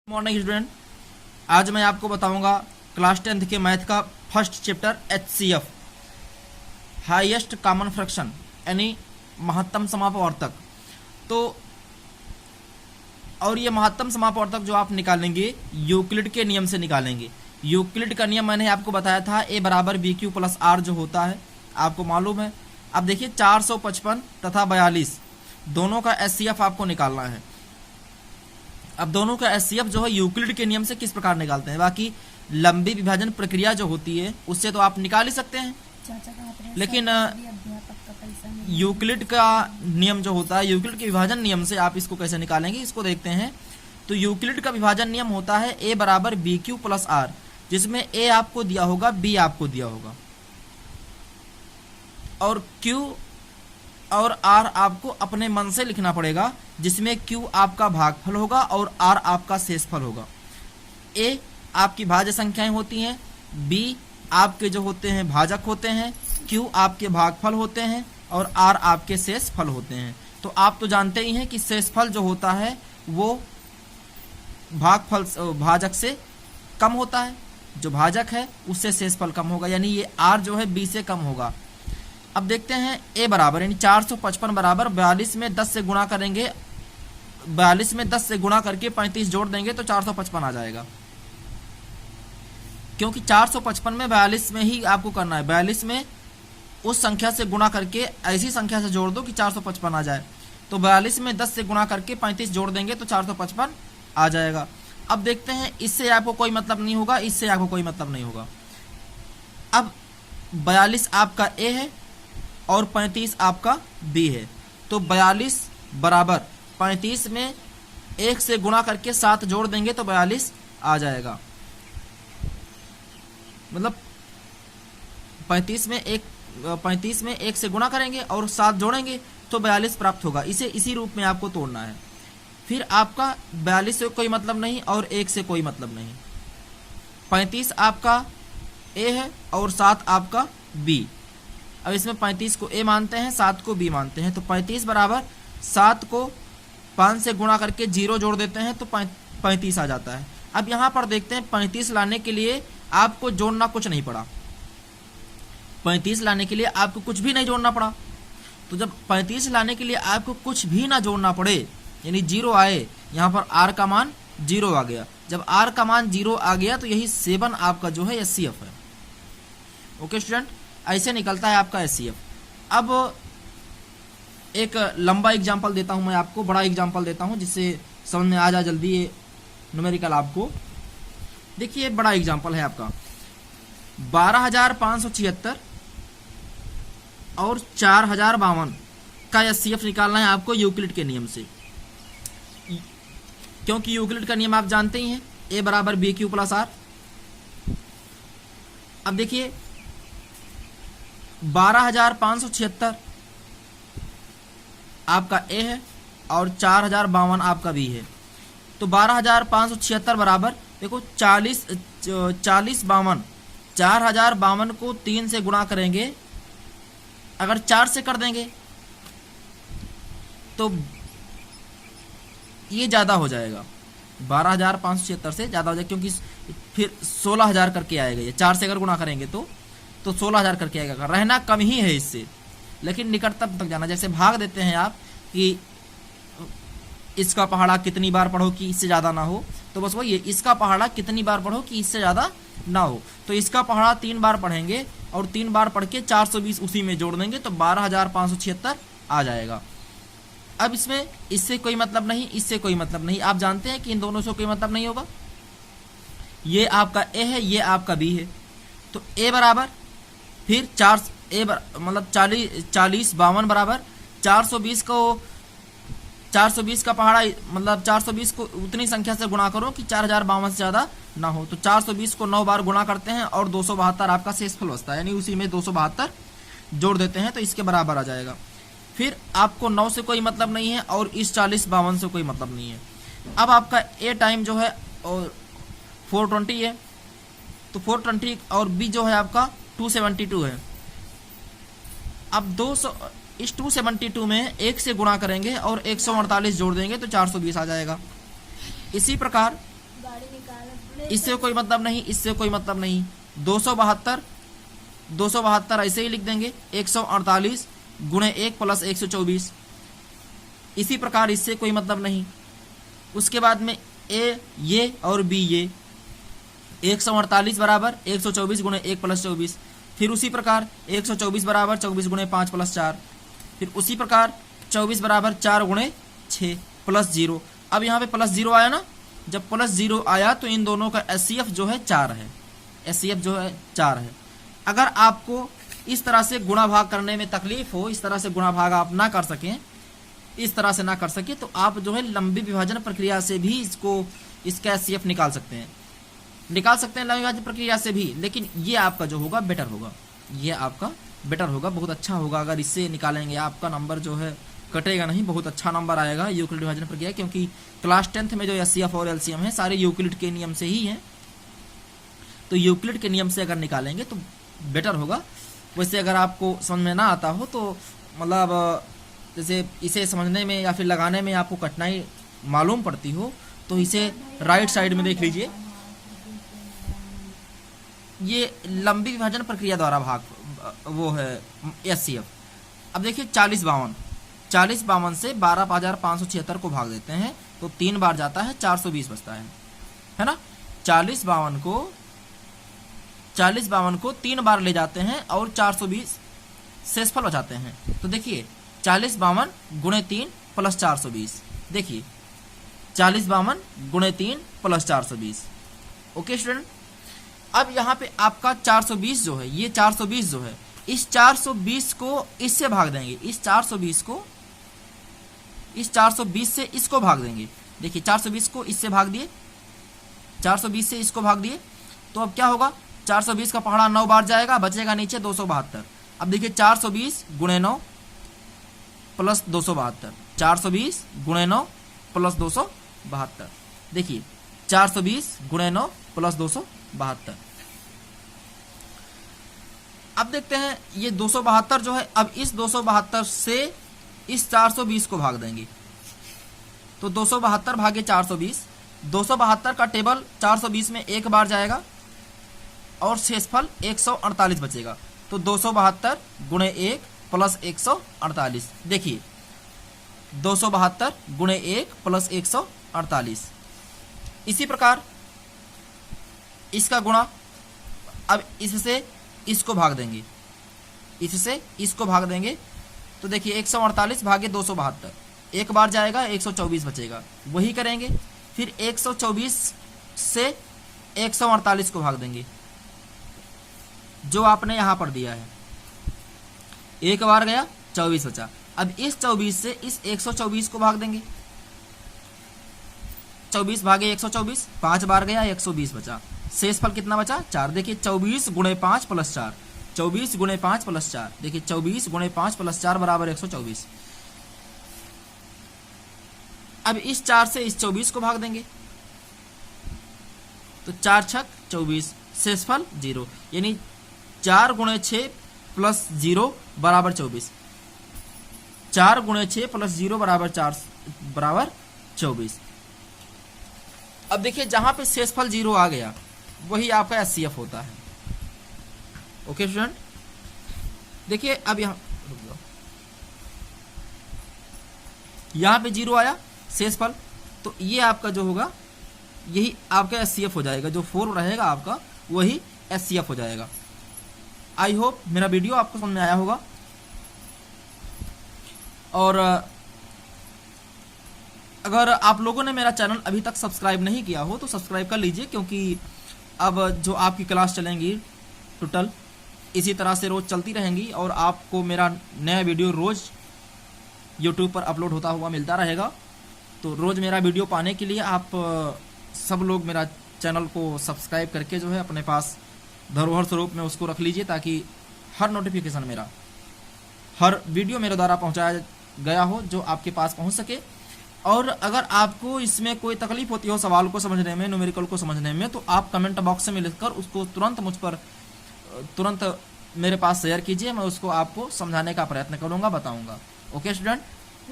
Morning student, आज मैं आपको बताऊंगा क्लास 10th के मैथ का first chapter HCF, highest common fraction, यानी महत्तम समापवर्तक। तो और ये महत्तम समापवर्तक जो आप निकालेंगे यूक्लिड के नियम से निकालेंगे। यूक्लिड का नियम मैंने आपको बताया था, A बराबर BQ प्लस R जो होता है आपको मालूम है। अब देखिए 455 तथा 42 दोनों का HCF आपको निकालना है। अब दोनों का HCF जो है यूक्लिड के नियम से किस प्रकार निकालते हैं, बाकी लंबी विभाजन प्रक्रिया जो होती है उससे तो आप निकाल ही सकते हैं, लेकिन यूक्लिड का नियम जो होता है, यूक्लिड के विभाजन नियम से आप इसको कैसे निकालेंगे इसको देखते हैं। तो यूक्लिड का विभाजन नियम होता है A बराबर BQ प्लस R, जिसमें A आपको दिया होगा, B आपको दिया होगा और Q और R आपको अपने मन से लिखना पड़ेगा, जिसमें Q आपका भागफल होगा और R आपका शेषफल होगा। A आपकी भाज्य संख्याएं होती हैं, B आपके जो होते हैं भाजक होते हैं, Q आपके भागफल होते हैं और R आपके शेषफल होते हैं। तो आप तो जानते ही हैं कि शेषफल जो होता है वो भागफल भाजक से कम होता है, जो भाजक है उससे शेषफल कम होगा, यानी ये R जो है B से कम होगा। अब देखते हैं A बराबर यानी 455 बराबर 42 में 10 से गुणा करेंगे, 42 में 10 से गुणा करके 35 जोड़ देंगे तो 455 आ जाएगा, क्योंकि 455 में 42 में ही आपको करना है। 42 में उस संख्या से गुणा करके ऐसी संख्या से जोड़ दो कि 455 आ जाए। तो 42 में 10 से गुणा करके 35 जोड़ देंगे तो 455 आ जाएगा। अब देखते हैं, इससे आपको कोई मतलब नहीं होगा, इससे आपको कोई मतलब नहीं होगा। अब 42 आपका A है और 35 आपका B है, तो 42 बराबर 35 में 1 से गुणा करके 7 जोड़ देंगे तो 42 आ जाएगा। मतलब 35 में 1 से गुणा करेंगे और 7 जोड़ेंगे तो 42 प्राप्त होगा। इसी रूप में आपको तोड़ना है। फिर आपका 42 से कोई मतलब नहीं और 1 से कोई मतलब नहीं। 35 आपका A है और 7 आपका B। अब इसमें 35 को A मानते हैं, 7 को B मानते हैं, तो 35 बराबर 7 को 5 से गुणा करके 0 जोड़ देते हैं तो 35 आ जाता है। अब यहाँ पर देखते हैं 35 लाने के लिए आपको जोड़ना कुछ नहीं पड़ा, 35 लाने के लिए आपको कुछ भी नहीं जोड़ना पड़ा। तो जब 35 लाने के लिए आपको कुछ भी ना जोड़ना पड़े यानी 0 आए, यहाँ पर R का मान 0 आ गया। जब R का मान 0 आ गया तो यही 7 आपका जो है HCF है। ओके स्टूडेंट, ऐसे निकलता है आपका HCF। अब एक लंबा एग्जाम्पल देता हूं मैं आपको, बड़ा एग्जाम्पल देता हूं जिससे समझ में आ जाए जल्दी ये न्यूमेरिकल आपको। देखिए बड़ा एग्जाम्पल है आपका 12,576 और 4,052 का HCF निकालना है आपको यूक्लिड के नियम से, क्योंकि यूक्लिड का नियम आप जानते ही हैं, A बराबर BQ प्लस R। अब देखिए 12,576 आपका A है और 4,052 आपका B है। तो 12,576 बराबर देखो 40 52, 4,052 को 3 से गुणा करेंगे, अगर 4 से कर देंगे तो ये ज़्यादा हो जाएगा, 12,576 से ज़्यादा हो जाएगा, क्योंकि फिर 16,000 करके आएगा। ये 4 से अगर गुणा करेंगे तो 16,000 करके आएगा। रहना कम ही है इससे, लेकिन निकटतम तक जाना। जैसे भाग देते हैं आप कि इसका पहाड़ा कितनी बार पढ़ो कि इससे ज़्यादा ना हो, तो बस वही है, इसका पहाड़ा कितनी बार पढ़ो कि इससे ज़्यादा ना हो। तो इसका पहाड़ा 3 बार पढ़ेंगे और 3 बार पढ़ के 420 उसी में जोड़ देंगे तो 12,576 आ जाएगा। अब इसमें इससे कोई मतलब नहीं, इससे कोई मतलब नहीं। आप जानते हैं कि इन दोनों से कोई मतलब नहीं होगा। ये आपका A है, ये आपका B है, तो A बराबर फिर मतलब 40 52 बराबर 420 का पहाड़ा, मतलब 420 को उतनी संख्या से गुणा करो कि 4,052 से ज़्यादा ना हो। तो 420 को 9 बार गुणा करते हैं और 272 आपका शेषफल बचता है, यानी उसी में 272 जोड़ देते हैं तो इसके बराबर आ जाएगा। फिर आपको 9 से कोई मतलब नहीं है और इस 40 52 से कोई मतलब नहीं है। अब आपका A टाइम जो है और 420 है, तो 420 और B जो है आपका 272 है। अब 200 इस 272 में 1 से गुणा करेंगे और 148 जोड़ देंगे तो 420 आ जाएगा। इसी प्रकार इससे कोई मतलब नहीं, इससे कोई मतलब नहीं। 272 ऐसे ही लिख देंगे, 148 गुणे 1 प्लस 124। इसी प्रकार इससे कोई मतलब नहीं। उसके बाद में ए ये और बी ये, 148 बराबर 124 गुणे 1 प्लस 24। फिर उसी प्रकार 124 बराबर 24 गुणे 5 प्लस 4। फिर उसी प्रकार 24 बराबर 4 गुणे 6 प्लस 0। अब यहाँ पे प्लस 0 आया ना, जब प्लस 0 आया तो इन दोनों का एचसीएफ जो है 4 है, एचसीएफ जो है 4 है। अगर आपको इस तरह से गुणा भाग करने में तकलीफ हो, इस तरह से गुणा भाग आप ना कर सकें, इस तरह से ना कर सके, तो आप जो है लंबी विभाजन प्रक्रिया से भी इसका एचसीएफ निकाल सकते हैं, लंबी विभाजन प्रक्रिया से भी। लेकिन ये आपका जो होगा बेटर होगा, ये आपका बेटर होगा, बहुत अच्छा होगा। अगर इससे निकालेंगे आपका नंबर जो है कटेगा नहीं, बहुत अच्छा नंबर आएगा यूक्लिड विभाजन प्रक्रिया, क्योंकि क्लास 10th में जो एचसीएफ और एलसीएम है सारे यूक्लिड के नियम से ही हैं। तो यूक्लिड के नियम से अगर निकालेंगे तो बेटर होगा। वैसे अगर आपको समझ में ना आता हो तो मतलब जैसे इसे समझने में या फिर लगाने में आपको कठिनाई मालूम पड़ती हो तो इसे राइट साइड में देख लीजिए, ये लंबी विभाजन प्रक्रिया द्वारा भाग वो है एचसीएफ। अब देखिए 40 52 से 12,576 को भाग देते हैं तो 3 बार जाता है, 420 बचता है ना। 40 52 को 3 बार ले जाते हैं और 420 शेषफल बचाते हैं। तो देखिए 40 52 गुणे 3 प्लस 420, देखिए 40 52 गुणे 3 प्लस 420। ओके स्टूडेंट, अब यहाँ पे आपका 420 जो है, ये 420 जो है, इस 420 को इससे भाग देंगे, इस 420 से इसको भाग देंगे। देखिए 420 को इससे भाग दिए, 420 से इसको भाग दिए, तो अब क्या होगा, 420 का पहाड़ा 9 बार जाएगा, बचेगा नीचे 272। अब देखिए 420 गुणे 9 प्लस 272, 420 गुणे 9 प्लस 272। देखिए 420 गुणे 9 प्लस 272। अब देखते हैं ये 272 जो है, अब इस 272 से इस 420 को भाग देंगे, तो 272 भागे 420, 272 का टेबल 420 में एक बार जाएगा और शेषफल 148 बचेगा। तो 272 गुणे 1 प्लस 148, देखिए 272 गुणे 1 प्लस 148। इसी प्रकार इसका गुणा, अब इससे इसको भाग देंगे, इससे इसको भाग देंगे, तो देखिए 148 भागे 272, एक बार जाएगा 124 बचेगा, वही करेंगे। फिर 124 से 148 को भाग देंगे, जो आपने यहां पर दिया है, एक बार गया 24 बचा। अब इस 24 से इस 124 को भाग देंगे, 24 भागे 124, 5 बार गया 120 बचा, शेषफल कितना बचा 4। देखिए 24 गुणे 5 प्लस 4, 24 गुणे 5 प्लस 4, देखिए 24 गुणे 5 प्लस 4 बराबर 124। अब इस 4 से इस 24 को भाग देंगे, तो 4 छक 24, शेषफल 0, यानी 4 गुणे 6 प्लस 0 बराबर 24, 4 गुणे 6 प्लस 0 बराबर 4 बराबर 24। अब देखिए जहां पे शेषफल 0 आ गया वही आपका एचसीएफ होता है। ओके स्टूडेंट, देखिए अब यहां पे 0 आया शेषफल, तो ये आपका जो होगा यही आपका एचसीएफ हो जाएगा, जो 4 रहेगा आपका वही एचसीएफ हो जाएगा। आई होप मेरा वीडियो आपको समझ में आया होगा। और अगर आप लोगों ने मेरा चैनल अभी तक सब्सक्राइब नहीं किया हो तो सब्सक्राइब कर लीजिए, क्योंकि अब जो आपकी क्लास चलेंगी टोटल इसी तरह से रोज़ चलती रहेंगी और आपको मेरा नया वीडियो रोज़ यूट्यूब पर अपलोड होता हुआ मिलता रहेगा। तो रोज़ मेरा वीडियो पाने के लिए आप सब लोग मेरा चैनल को सब्सक्राइब करके जो है अपने पास धरोहर स्वरूप में उसको रख लीजिए, ताकि हर नोटिफिकेशन मेरा, हर वीडियो मेरे द्वारा पहुंचाया गया हो जो आपके पास पहुंच सके। और अगर आपको इसमें कोई तकलीफ होती हो सवाल को समझने में, न्यूमेरिकल को समझने में, तो आप कमेंट बॉक्स में लिखकर उसको तुरंत मुझ पर तुरंत मेरे पास शेयर कीजिए, मैं उसको आपको समझाने का प्रयत्न करूंगा, बताऊंगा। ओके स्टूडेंट,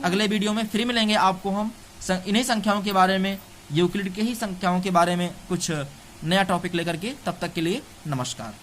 अगले वीडियो में फिर मिलेंगे आपको हम इन्हीं संख्याओं के बारे में, यूक्लिड के ही संख्याओं के बारे में कुछ नया टॉपिक लेकर के। तब तक के लिए नमस्कार।